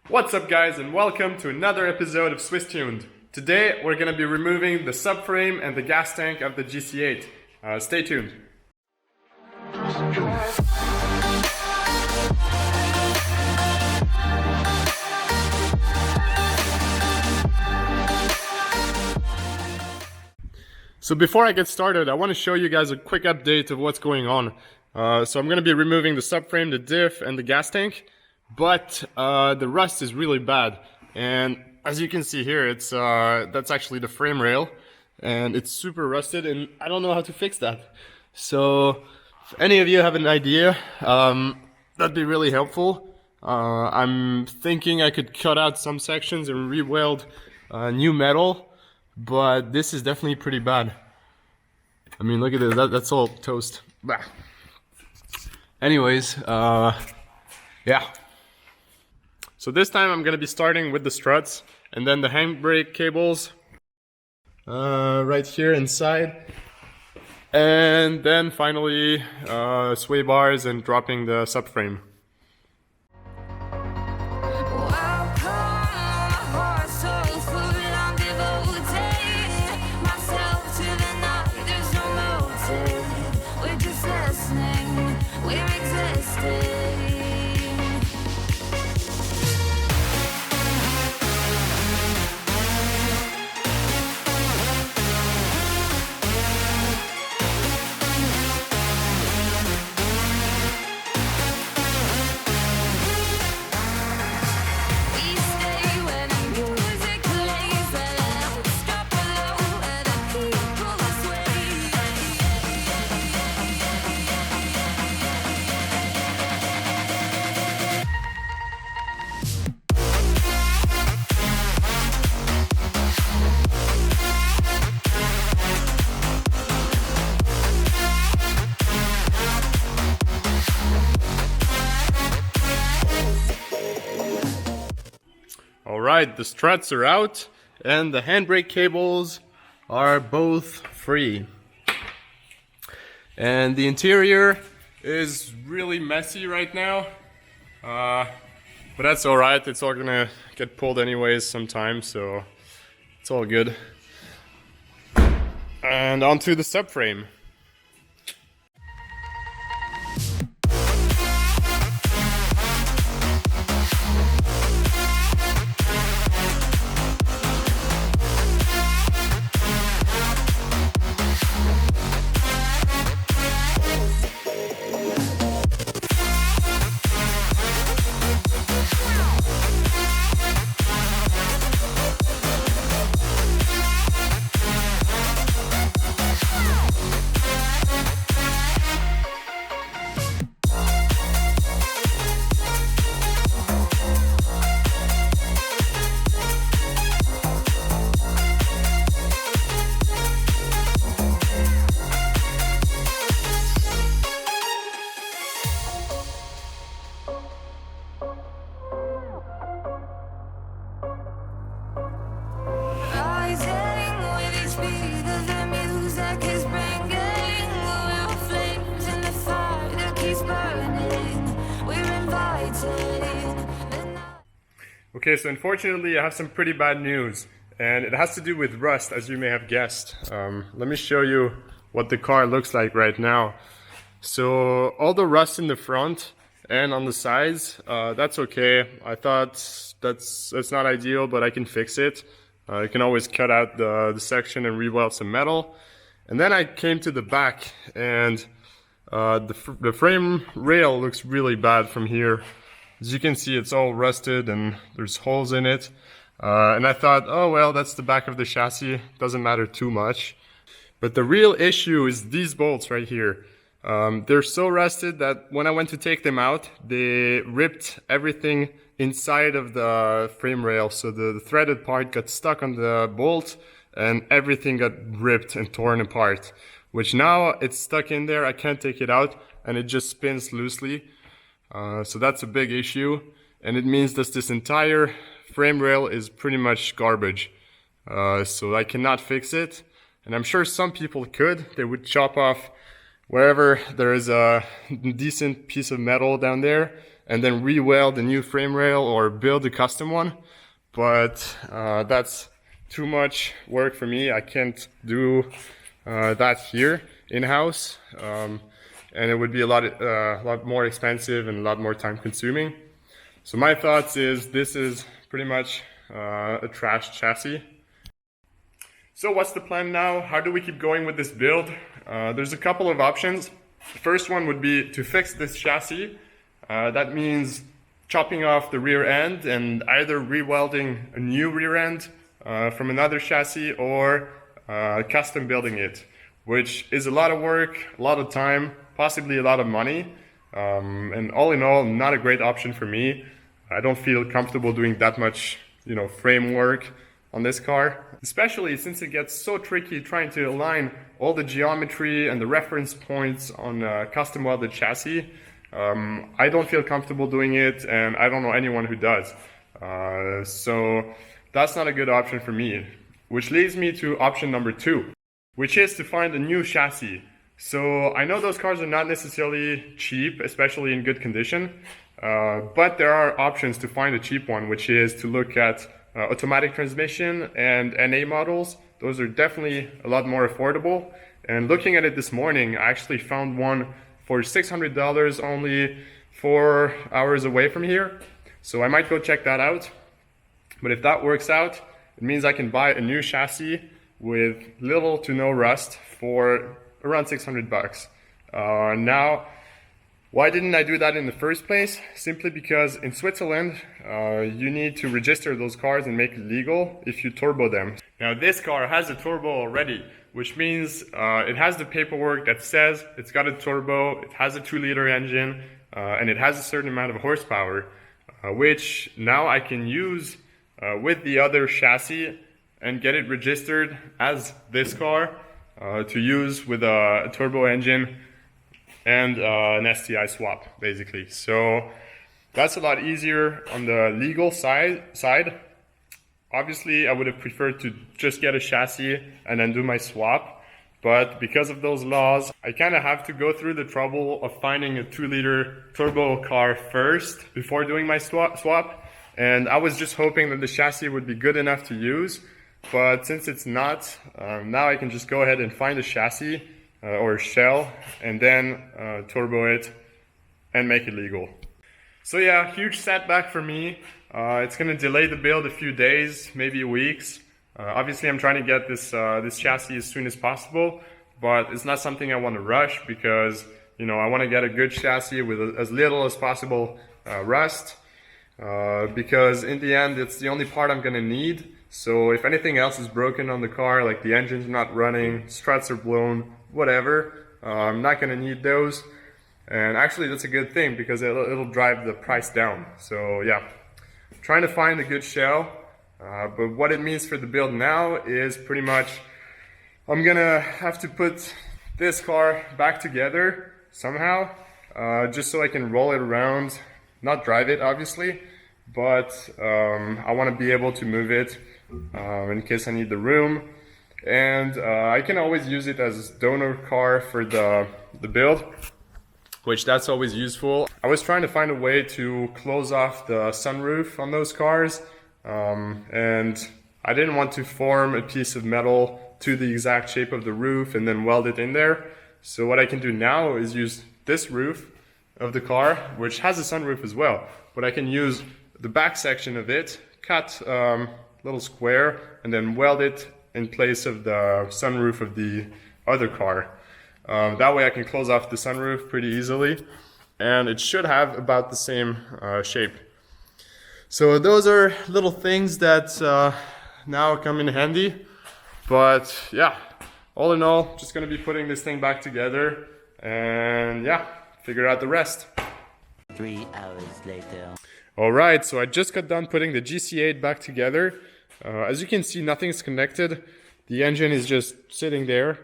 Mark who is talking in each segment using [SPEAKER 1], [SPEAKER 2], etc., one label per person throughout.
[SPEAKER 1] What's up guys, and welcome to another episode of Swiss Tuned. Today we're going to be removing the subframe and the gas tank of the GC8. Stay tuned. So before I get started, I want to show you guys a quick update of what's going on. So I'm going to be removing the subframe, the diff, and the gas tank. But the rust is really bad, and as you can see here, it's that's actually the frame rail, and it's super rusted, and I don't know how to fix that. So if any of you have an idea, that'd be really helpful. I'm thinking I could cut out some sections and re-weld new metal, but this is definitely pretty bad. I mean, look at this, that's all toast. Bah. Anyways, yeah. So this time I'm going to be starting with the struts and then the handbrake cables right here inside, and then finally sway bars and dropping the subframe. Alright, the struts are out and the handbrake cables are both free. And the interior is really messy right now, but that's alright, it's all gonna get pulled anyways sometime, so it's all good. And onto the subframe. Okay, so unfortunately I have some pretty bad news, and it has to do with rust, as you may have guessed. Let me show you what the car looks like right now. So all the rust in the front and on the sides, that's okay. I thought that's not ideal, but I can fix it. I can always cut out the section and re-weld some metal. And then I came to the back, and the frame rail looks really bad from here. As you can see, it's all rusted and there's holes in it. And I thought, oh well, that's the back of the chassis, doesn't matter too much. But the real issue is these bolts right here. They're so rusted that when I went to take them out, they ripped everything inside of the frame rail. So the threaded part got stuck on the bolt and everything got ripped and torn apart. Which now it's stuck in there, I can't take it out, and it just spins loosely. So that's a big issue, and it means that this entire frame rail is pretty much garbage. So I cannot fix it, and I'm sure some people could. They would chop off wherever there is a decent piece of metal down there and then re-weld a new frame rail or build a custom one. But that's too much work for me. I can't do that here in-house, and it would be a lot more expensive and a lot more time consuming. So my thoughts is this is pretty much a trash chassis. So what's the plan now? How do we keep going with this build? There's a couple of options. The first one would be to fix this chassis. That means chopping off the rear end and either re-welding a new rear end from another chassis or custom building it, which is a lot of work, a lot of time, possibly a lot of money, and all in all, not a great option for me. I don't feel comfortable doing that much, frame work on this car, especially since it gets so tricky trying to align all the geometry and the reference points on a custom welded chassis. I don't feel comfortable doing it, and I don't know anyone who does. So that's not a good option for me, which leads me to option number 2, which is to find a new chassis. So I know those cars are not necessarily cheap, especially in good condition, but there are options to find a cheap one, which is to look at automatic transmission and NA models. Those are definitely a lot more affordable. And looking at it this morning, I actually found one for $600 only 4 hours away from here. So I might go check that out. But if that works out, it means I can buy a new chassis with little to no rust for around 600 bucks. Now, why didn't I do that in the first place? Simply because in Switzerland, you need to register those cars and make it legal if you turbo them. Now this car has a turbo already, which means it has the paperwork that says it's got a turbo, it has a 2-liter engine, and it has a certain amount of horsepower, which now I can use with the other chassis and get it registered as this car to use with a turbo engine and an STI swap, basically. So that's a lot easier on the legal side. Obviously, I would have preferred to just get a chassis and then do my swap. But because of those laws, I kind of have to go through the trouble of finding a 2-liter turbo car first before doing my swap. And I was just hoping that the chassis would be good enough to use. But since it's not, now I can just go ahead and find a chassis or a shell and then turbo it and make it legal. So yeah, huge setback for me. It's going to delay the build a few days, maybe weeks. Obviously, I'm trying to get this chassis as soon as possible, but it's not something I want to rush because, I want to get a good chassis with as little as possible rust, because in the end, it's the only part I'm going to need. So if anything else is broken on the car, like the engine's not running, struts are blown, whatever, I'm not going to need those. And actually, that's a good thing because it'll drive the price down. So yeah. Trying to find a good shell, but what it means for the build now is pretty much I'm gonna have to put this car back together somehow, just so I can roll it around, not drive it obviously, but I want to be able to move it in case I need the room, and I can always use it as a donor car for the build, which that's always useful. I was trying to find a way to close off the sunroof on those cars, and I didn't want to form a piece of metal to the exact shape of the roof and then weld it in there. So what I can do now is use this roof of the car, which has a sunroof as well, but I can use the back section of it, cut a little square, and then weld it in place of the sunroof of the other car. That way I can close off the sunroof pretty easily, and it should have about the same shape. So those are little things that now come in handy, but yeah, all in all, just gonna be putting this thing back together and yeah, figure out the rest.
[SPEAKER 2] 3 hours later.
[SPEAKER 1] Alright, so I just got done putting the GC8 back together. As you can see, nothing's connected. The engine is just sitting there.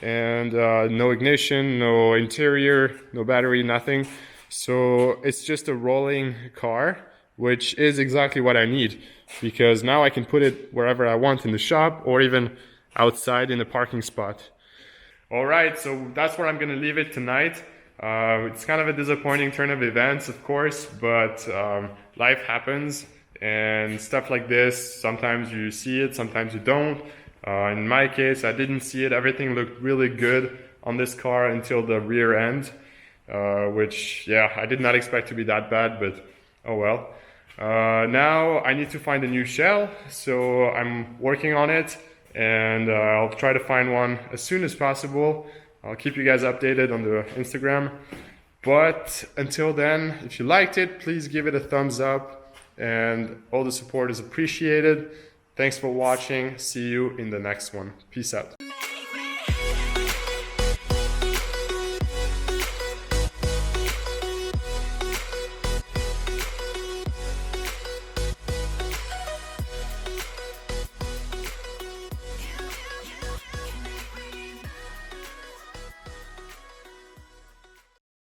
[SPEAKER 1] And no ignition, no interior, no battery, nothing. So it's just a rolling car, which is exactly what I need, because now I can put it wherever I want in the shop or even outside in a parking spot. All right, so that's where I'm gonna leave it tonight. It's kind of a disappointing turn of events, of course, but life happens and stuff like this, sometimes you see it, sometimes you don't. In my case, I didn't see it. Everything looked really good on this car until the rear end, which, yeah, I did not expect to be that bad, but oh well. Now I need to find a new shell, so I'm working on it, and I'll try to find one as soon as possible. I'll keep you guys updated on the Instagram. But until then, if you liked it, please give it a thumbs up, and all the support is appreciated. Thanks for watching. See you in the next one. Peace out.